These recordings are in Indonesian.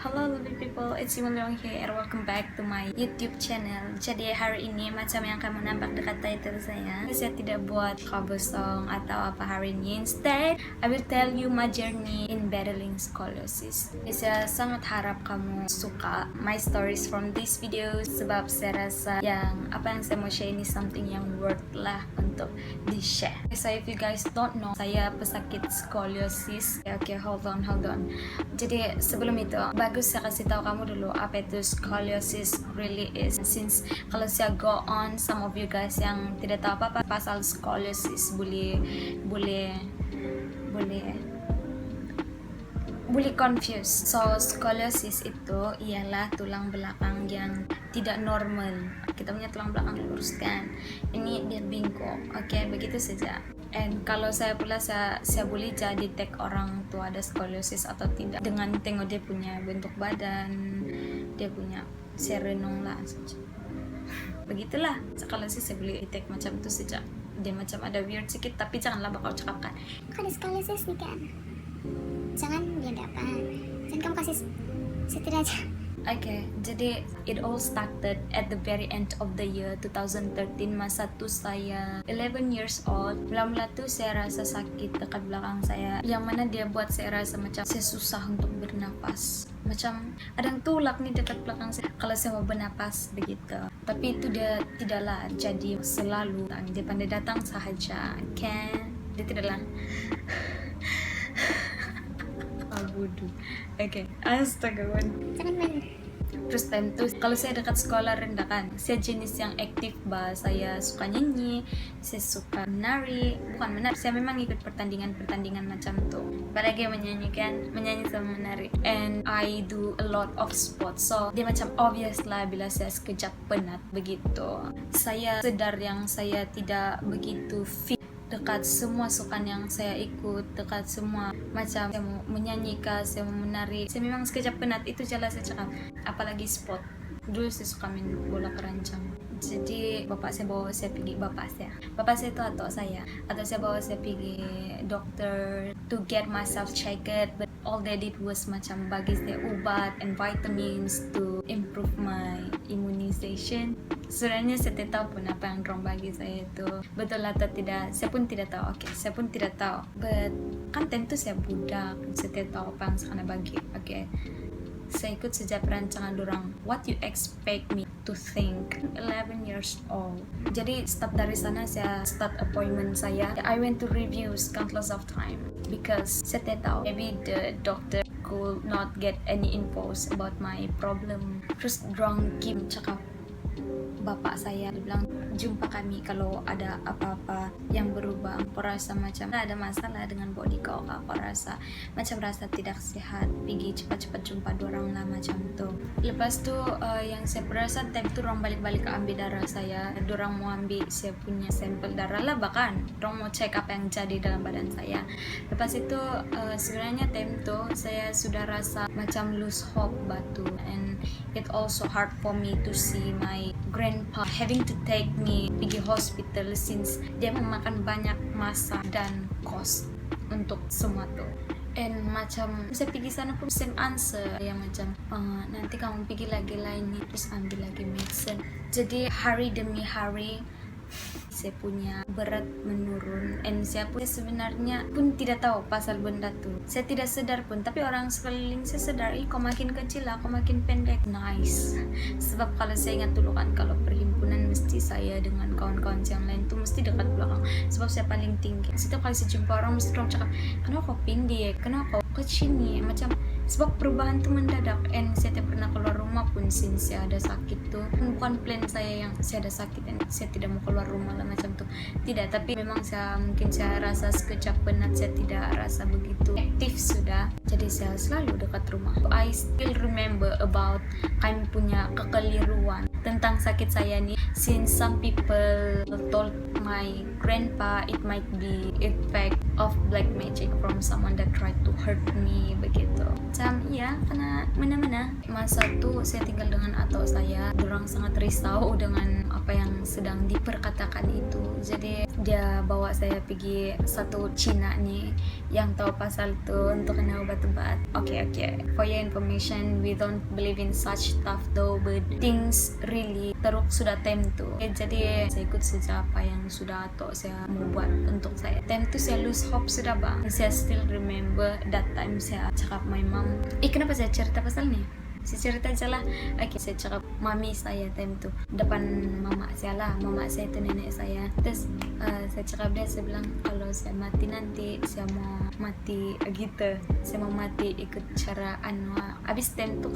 Hello lovely people, it's Simon here and welcome back to my YouTube channel. Jadi hari ini macam yang kamu nampak dekat title saya tidak buat kobosong atau apa hari ini. Instead, I will tell you my journey in battling scoliosis. Saya sangat harap kamu suka my stories from this video sebab saya rasa yang apa yang saya mau share ini something yang worth lah untuk di-share. So if you guys don't know, saya pesakit scoliosis. Okay, hold on. Jadi sebelum itu bagus saya kasih tahu kamu dulu apa itu scoliosis really is, since kalau saya go on some of you guys yang tidak tahu apa pasal scoliosis boleh confuse. So scoliosis itu ialah tulang belakang yang tidak normal. Kita punya tulang belakang lurus kan, ini dia bengkok. Oke, begitu saja. And kalau saya boleh jadi detect orang tua ada scoliosis atau tidak dengan tengok dia punya bentuk badan, dia punya saya renung lah saja. Begitulah scoliosis, saya boleh detect macam itu saja. Dia macam ada weird sedikit, tapi janganlah bakal cakapkan Aku ada scoliosis nih kan. Jangan dia ada apa. Jangan kamu kasih setir aja. Okay, jadi it all started at the very end of the year 2013. Masa tu saya 11 years old. Mula-mula tu saya rasa sakit dekat belakang saya, yang mana dia buat saya rasa macam saya susah untuk bernapas. Macam ada yang tulak nih dekat belakang saya kalau saya mau bernapas begitu. Tapi itu dia tidaklah jadi selalu. Dia pandai datang sahaja, kan? Dia tidaklah bodoh. Oke, astaga. Jangan main. Terus time tuh kalau saya dekat sekolah rendah kan, saya jenis yang aktif bah. Saya suka nyanyi, saya suka menari. Bukan menari, saya memang ikut pertandingan macam tuh. Apalagi menyanyi sama menari. And I do a lot of sports. So dia macam obvious lah bila saya sekejap penat begitu. Saya sedar yang saya tidak begitu fit dekat semua sukan yang saya ikut, dekat semua macam saya mau menyanyi kah, saya mau menari. Saya memang sekejap penat, itu jelas saya cakap. Apalagi sport. Dulu saya suka main bola keranjang. Jadi bapak saya bawa saya pergi, bapak saya itu atau saya bawa saya pergi dokter to get myself checked, but all they did was macam bagi saya ubat and vitamins to improve my immunization. Sebenarnya saya tidak tahu pun apa yang dorang bagi saya itu betul atau tidak. Saya pun tidak tahu. Saya pun tidak tahu. But kan tentu saya budak, saya tidak tahu apa yang sana bagi. Saya ikut saja perancangan dorang. What you expect me to think? 11 years old. Jadi start dari sana saya start appointment saya. I went to reviews countless of time because saya tidak tahu. Maybe the doctor could not get any infos about my problem. Terus dorang cakap bapak saya, dia bilang jumpa kami kalau ada apa-apa yang berubah. Aku rasa macam ada masalah dengan body kau. Aku rasa macam rasa tidak sehat. Pergi cepat-cepat jumpa dorang lah macam tu. Lepas tu yang saya perasan time tu orang balik-balik ambil darah saya. Dorang mau ambil saya punya sampel darah lah, bahkan dorang mau cek apa yang jadi dalam badan saya. Lepas itu sebenarnya time tu saya sudah rasa macam lose hope batu, and it also hard for me to see my grandpa having to take me pergi hospital since dia memakan banyak masa dan cost untuk semua tuh. And macam saya pergi sana pun same answer yang macam nanti kamu pergi lagi lain terus ambil lagi medicine. Jadi hari demi hari saya punya berat menurun, and saya pun sebenarnya pun tidak tahu pasal benda tu. Saya tidak sedar pun, tapi orang sekeliling saya sedar, kau makin kecil lah, kau makin pendek. Nice. Sebab kalau saya ingat dulu kan, kalau perhimpunan mesti saya dengan kawan-kawan yang lain tu mesti dekat belakang. Sebab saya paling tinggi. Setiap kali saya jumpa orang mesti orang cakap, kenapa kau tinggi? Kenapa kau kecil ni? Macam sebab perubahan tu mendadak, and saya tidak pernah keluar rumah pun since saya ada sakit tu. Bukan plan saya yang saya ada sakit dan saya tidak mau keluar rumah lah macam tu. Tidak, tapi memang mungkin saya rasa sekejap penat, saya tidak rasa begitu aktif sudah. Jadi saya selalu dekat rumah. I still remember about kami punya kekeliruan tentang sakit saya ni, since some people told my grandpa it might be effect of black magic from someone that tried to hurt me begitu. Macam karena mana-mana masa tu saya tinggal dengan atuk saya. Dorang sangat risau dengan apa apa yang sedang diperkatakan itu. Jadi dia bawa saya pergi satu Cina nih yang tahu pasal tuh untuk kena obat-obat. Okay. For your information, we don't believe in such stuff though, but things really teruk sudah time tuh. Jadi saya ikut saja apa yang sudah atau saya mau buat untuk saya. Time tuh saya lose hope sudah bang. Saya still remember that time saya cakap my mom. Kenapa saya cerita pasal nih? Saya cerita aja lah. Saya cakap mami saya time tuh depan mama saya lah. Mama saya itu nenek saya. Terus saya cakap dia, saya bilang kalau saya mati nanti saya mau mati gitu. Saya mau mati ikut cara abis time tuh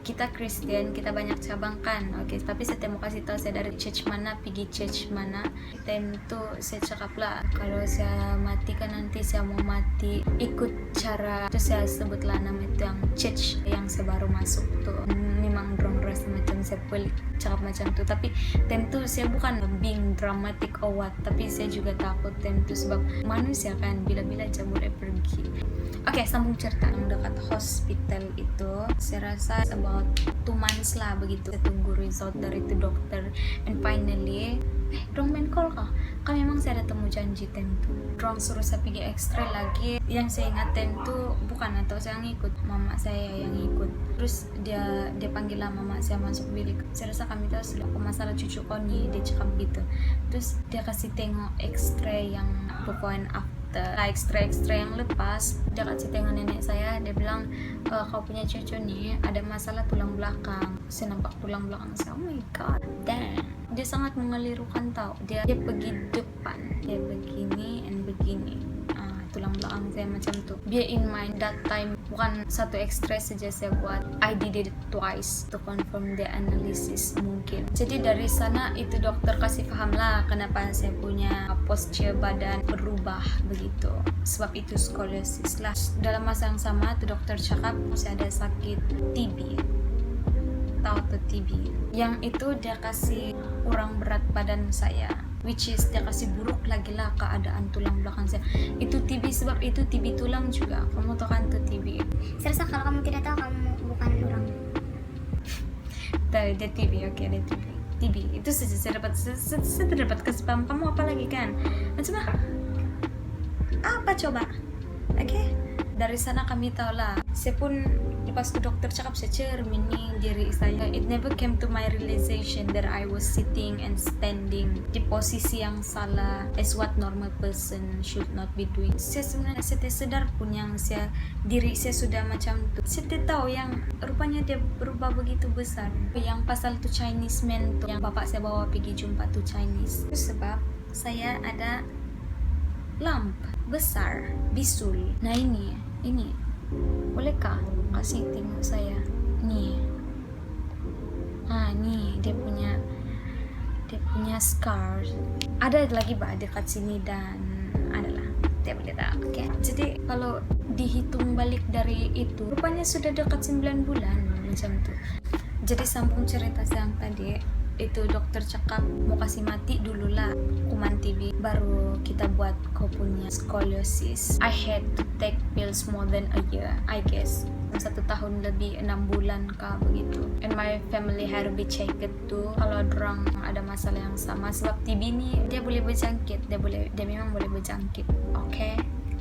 kita Kristen, kita banyak cabang kan. Tapi saya mau kasih tahu saya dari church mana pergi church mana. Time tuh saya cakap lah kalau saya mati kan nanti saya mau mati ikut cara. Terus saya sebutlah nama itu yang church yang saya baru masuk tuh. Memang dorang rasa macam saya pelik cakap macam tuh, tapi time tuh saya bukan being dramatic or what, tapi saya juga takut time tuh sebab manusia kan bila-bila aja boleh pergi. Sambung cerita yang dekat hospital itu. Saya rasa about 2 months lah begitu saya tunggu result dari itu dokter, and finally dorang main call kah? Kan memang saya ada temu janji time tuh. Dorang suruh saya pergi x-ray lagi. Yang saya ingat time tuh bukan atau saya ngikut, mama saya yang ikut. Terus dia panggil lah mama saya masuk bilik. Saya rasa kami tahu sudah masalah cucu koni, dia cakap gitu. Terus dia kasih tengok x-ray yang before and after. X-ray yang lepas, dia kasih tengok nenek saya. Dia bilang kau punya cucu nih ada masalah tulang belakang. Saya nampak tulang belakang saya, oh my god, damn. Dia sangat mengelirukan tau. Dia pergi depan, dia begini and begini. Tulang belakang saya macam tuh. Bear in mind that time bukan satu x-ray saja saya buat, I did it twice to confirm the analysis mungkin. Jadi dari sana itu dokter kasih paham lah kenapa saya punya posture badan berubah begitu, sebab itu scoliosis lah. Dalam masa yang sama tuh dokter cakap saya ada sakit TB. Tahu tuh TB? Yang itu dia kasih kurang berat badan saya, which is dia kasih buruk lagi lah keadaan tulang belakang saya. Itu TB, sebab itu TB tulang juga. Kamu tahu kan tuh TB? Saya rasa kalau kamu tidak tahu, kamu bukan orang. Tahu dia TB, dia TB. Itu saja saya dapat kasih paham. Kamu apa lagi kan? Macam apa coba? Dari sana kami tahu lah. Saya pun pas tu dokter cakap saya cermini diri saya. It never came to my realization that I was sitting and standing di posisi yang salah, as what normal person should not be doing. Saya sebenarnya saya sedar pun yang diri saya sudah macam tu. Saya tahu yang rupanya dia berubah begitu besar. Yang pasal tu Chinese man tu yang bapak saya bawa pergi jumpa tu Chinese. Itu sebab saya ada lump besar, bisul. Nah ini bolehkah kasih tengok saya nih? Nih dia punya scar. Ada lagi dekat sini dan adalah dia boleh tahu. Jadi kalau dihitung balik dari itu rupanya sudah dekat 9 bulan macam tuh. Jadi sambung cerita saya yang tadi itu, dokter cakap mau kasih mati dulu lah kuman TB, baru kita buat kau punya scoliosis. I had to take pills more than a year, I guess 1 tahun lebih, 6 bulan kah begitu. And my family had to be checked too kalau dorang ada masalah yang sama, sebab TB ni dia boleh berjangkit, dia memang boleh berjangkit.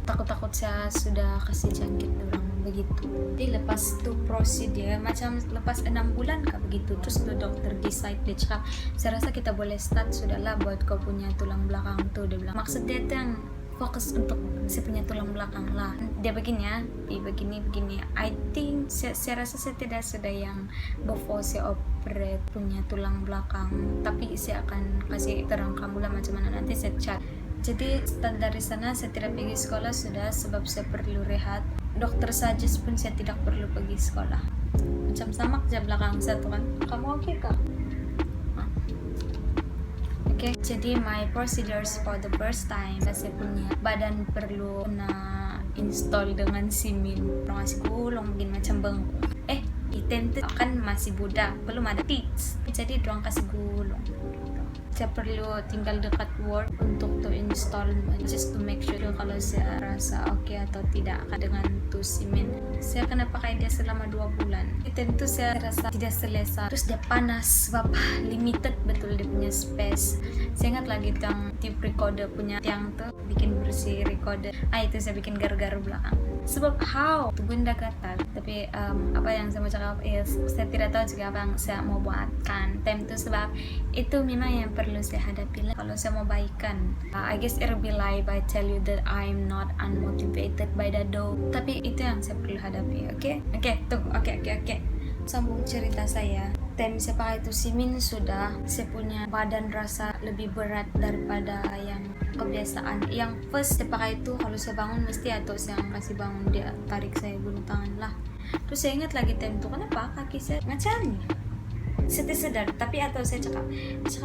Takut saya sudah kasih jangkit dorang begitu. Jadi lepas tu prosedur macam lepas 6 bulan kah begitu, terus tu dokter decide, dia cakap saya rasa kita boleh start sudahlah buat kau punya tulang belakang tu. Dia bilang maksud dia tu yang fokus untuk saya punya tulang belakang lah. Dia begini begini. I think saya rasa saya tidak sudah yang before saya operate punya tulang belakang, tapi saya akan kasih terang kamu lah macam mana nanti saya chat. Jadi setelah dari sana saya tidak pergi sekolah sudah, sebab saya perlu rehat. Dokter saja pun saya tidak perlu pergi sekolah. Macam sama kerja belakang saya tuh kan. Kamu oke kah? Jadi my procedures for the first time, saya punya badan perlu install dengan simin. Orang kasih gulung begini macam bengkok. Itu kan masih budak, belum ada teeth. Jadi dorang kasih gulung. Saya perlu tinggal dekat ward untuk installment just to make sure kalau saya rasa oke atau tidak dengan tuh simen. Saya kena pakai dia selama 2 bulan. Tentu saya rasa tidak selesa. Terus dia panas sebab limited betul dia punya space. Saya ingat lagi tentang tube recorder punya tiang tuh bikin bersih recorder. Itu saya bikin garu-garu belakang. Sebab how? Itu benda gatal. Tapi apa yang saya mau cakap saya tidak tahu juga apa yang saya mau buatkan. Time itu sebab itu memang yang perlu saya hadapi lah. Kalau saya mau baikan, I guess it will be lie if I tell you that I'm not unmotivated by the dough. Tapi itu yang saya perlu hadapi, oke. Sambung cerita saya. Time saya pakai itu simin sudah, saya punya badan rasa lebih berat daripada yang kebiasaan. Yang first saya pakai itu kalau saya bangun mesti atau saya kasih bangun dia tarik saya gulung tangan lah. Terus saya ingat lagi time itu kenapa kaki saya macam ni. Saya sadar, tapi atau saya cakap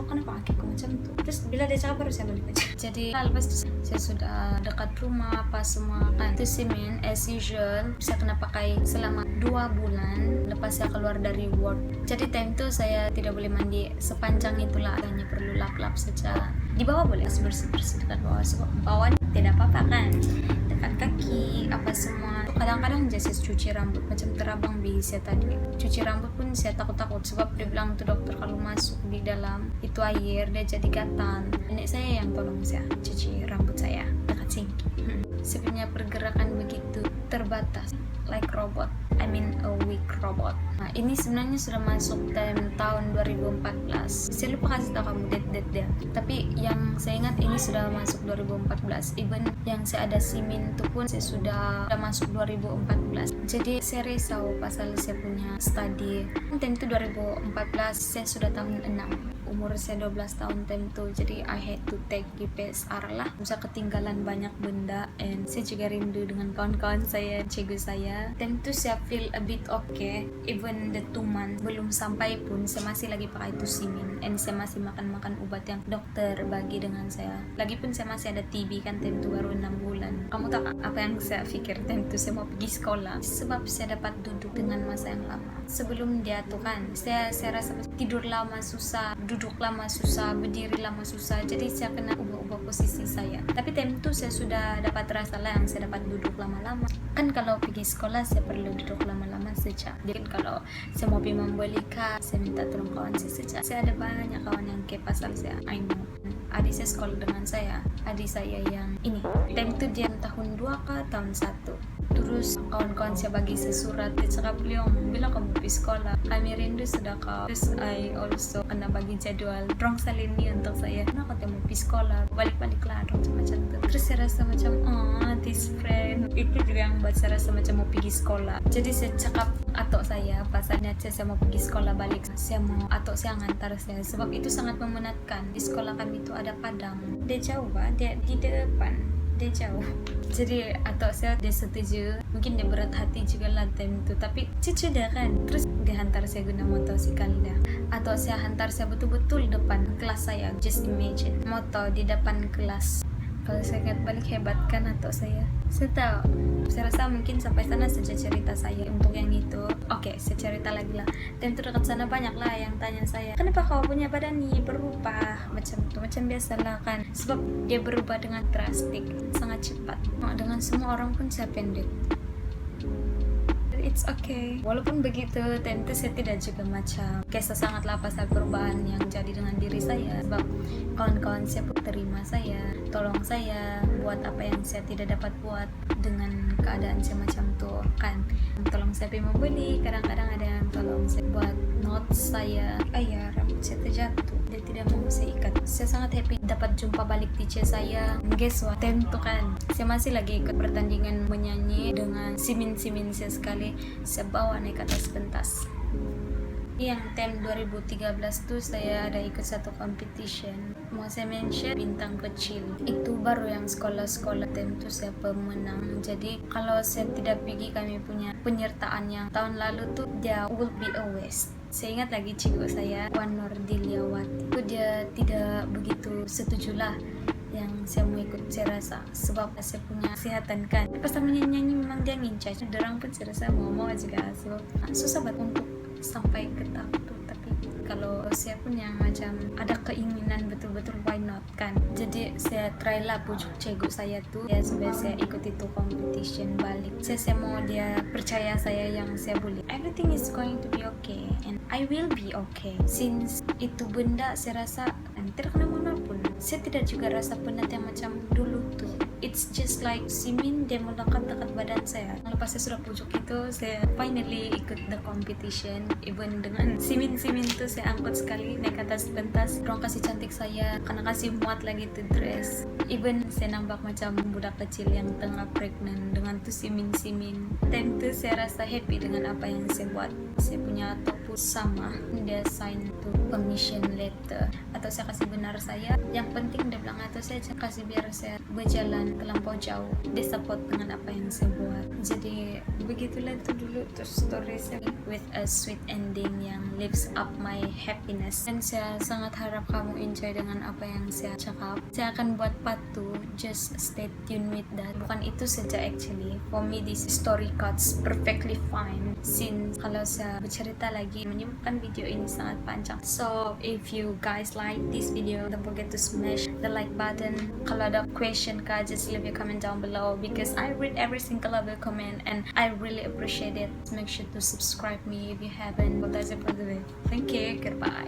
kenapa kakiku macam tu. Terus bila dia cakap baru saya balik aja. Jadi lepas itu saya sudah dekat rumah apa semua kan. Itu simen as usual saya kena pakai selama 2 bulan lepas saya keluar dari work. Jadi time itu saya tidak boleh mandi sepanjang itulah, hanya perlu lap-lap saja. Di bawah boleh bersih-bersih dekat bawah, sebab bawah tidak apa-apa kan. Dekat kaki apa semua. Kadang-kadang saya cuci rambut macam terabang saya tadi. Cuci rambut pun saya takut-takut sebab dia bilang tuh dokter kalau masuk di dalam itu air dia jadi gatal. Nenek saya yang tolong saya cuci rambut saya dekat sini. Saya punya pergerakan begitu terbatas, like robot. I mean a weak robot. Nah, ini sebenarnya sudah masuk tahun 2014. Saya lupa kasih tahu kamu date dia. Tapi yang saya ingat ini sudah masuk 2014. Even yang saya ada simin itu pun saya sudah masuk 2014. Jadi saya risau pasal saya punya study. Time itu 2014 saya sudah tahun 6. Umur saya 12 tahun time itu. Jadi I had to take GPSR lah. Bisa ketinggalan banyak benda. And saya juga rindu dengan kawan-kawan saya, cikgu saya. Time itu saya feel a bit okay. Even the 2 months belum sampai pun saya masih lagi pakai itu simin. And saya masih makan obat yang dokter bagi dengan saya. Lagipun saya masih ada TB kan time itu baru 6 bulan. Kamu tahu apa yang saya pikir time itu saya mau pergi sekolah. Sebab saya dapat duduk dengan masa yang lama. Sebelum dia tuh kan saya rasa tidur lama susah, duduk lama susah, berdiri lama susah. Jadi saya kena ubah posisi saya. Tapi time itu saya sudah dapat rasa lah yang saya dapat duduk lama-lama. Kan kalau pergi sekolah saya perlu duduk lama-lama saja. Jadi kalau saya mau pergi membeli saya minta tolong kawan saya saja. Saya ada banyak kawan yang ke pasal saya. I know. Adik saya sekolah dengan saya. Adik saya yang ini. Time itu dia tahun 2 ke tahun 1. Terus kawan-kawan saya bagi saya surat. Dia cakap, "Leong, bila kamu pergi sekolah, kami rindu sudah kau." Terus I also kena bagi jadwal drong salin ni untuk saya. Kenapa kamu pergi sekolah? Balik-balik lah drong macam tu. Terus saya rasa macam this friend. Itu juga yang buat saya rasa macam mau pergi sekolah. Jadi saya cakap atok saya pasalnya saya mau pergi sekolah balik. Saya mau atok saya ngantar saya. Sebab itu sangat memenatkan. Di sekolah kami itu ada padang. Dia jauh dia di depan. Dia jauh. Jadi atok saya dia setuju. Mungkin dia berat hati juga lah time itu. Tapi cucu dia kan. Terus dia hantar saya guna motosikal dia. Atok saya hantar saya betul-betul depan kelas saya. Just imagine. Motor di depan kelas. Kalau saya ingat balik hebat kan atok saya. Saya tahu. Saya rasa mungkin sampai sana saja cerita saya untuk yang itu. Oke, saya cerita lagi lah. Dan dekat sana banyak lah yang tanya saya, kenapa kau punya badan ni berubah macam tu, macam biasalah kan. Sebab dia berubah dengan drastik, sangat cepat. Dengan semua orang pun saya pendek. It's okay. Walaupun begitu, tentu saya tidak juga macam kisah sangatlah pasal perubahan yang jadi dengan diri saya. Sebab kawan-kawan saya pun terima saya, tolong saya buat apa yang saya tidak dapat buat dengan keadaan saya macam tu kan. Tolong saya pergi membeli, kadang-kadang ada yang tolong saya buat notes saya. Ayah, rambut saya terjatuh, dia tidak mau saya ikat. Saya sangat happy dapat jumpa balik teacher saya. Guess what? Time tu kan saya masih lagi ikut pertandingan menyanyi dengan simin-simin saya sekali. Saya bawa naik ke atas pentas. Yang time 2013 tuh saya ada ikut satu competition. Mau saya mention bintang kecil. Itu baru yang sekolah-sekolah time tuh saya pemenang. Jadi kalau saya tidak pergi kami punya penyertaan yang tahun lalu tuh dia will be a waste. Saya ingat lagi cikgu saya Wan Nordiliawati. Itu dia tidak begitu setujulah yang saya mau ikut, saya rasa sebab saya punya kesehatan kan. Pas menyanyi memang dia ngincar. Derang pun saya rasa mau juga sebab susah banget untuk sampai ke tahap itu. Tapi kalau saya pun yang macam ada keinginan betul-betul, why not kan. Jadi saya try lah pujuk cikgu saya tuh ya, supaya saya ikut itu competition balik. Saya mau dia percaya saya yang saya boleh, everything is going to be okay and I will be okay. Since itu benda saya rasa tidak kena manapun, saya tidak juga rasa penat yang macam dulu tuh. It's just like simin dia melekat dekat badan saya. Lepas saya sudah pujuk itu, saya finally ikut the competition. Even dengan simin-simin tuh saya angkut sekali naik atas pentas. Orang kasih cantik saya, karena kasih muat lagi tuh dress. Even saya nampak macam budak kecil yang tengah pregnant dengan tuh simin-simin. Time tuh saya rasa happy dengan apa yang saya buat. Saya punya topu sama, dia sign tuh permission letter, atau saya kasih benar saya. Yang penting dia bilang atau saya kasih biar saya berjalan terlampau jauh, dia support dengan apa yang saya buat. Jadi begitulah itu dulu tuh story saya with a sweet ending yang lifts up my happiness. Dan saya sangat harap kamu enjoy dengan apa yang saya cakap. Saya akan buat part 2, just stay tuned with that. Bukan itu saja actually, for me this story cuts perfectly fine, since kalau saya bercerita lagi menyebabkan video ini sangat panjang. So if you guys like this video, don't forget to smash the like button. Kalau ada question kah, just leave your comment down below, because I read every single of your comment and I really appreciate it. Make sure to subscribe me if you haven't. Well, that's it for today. Thank you. Goodbye.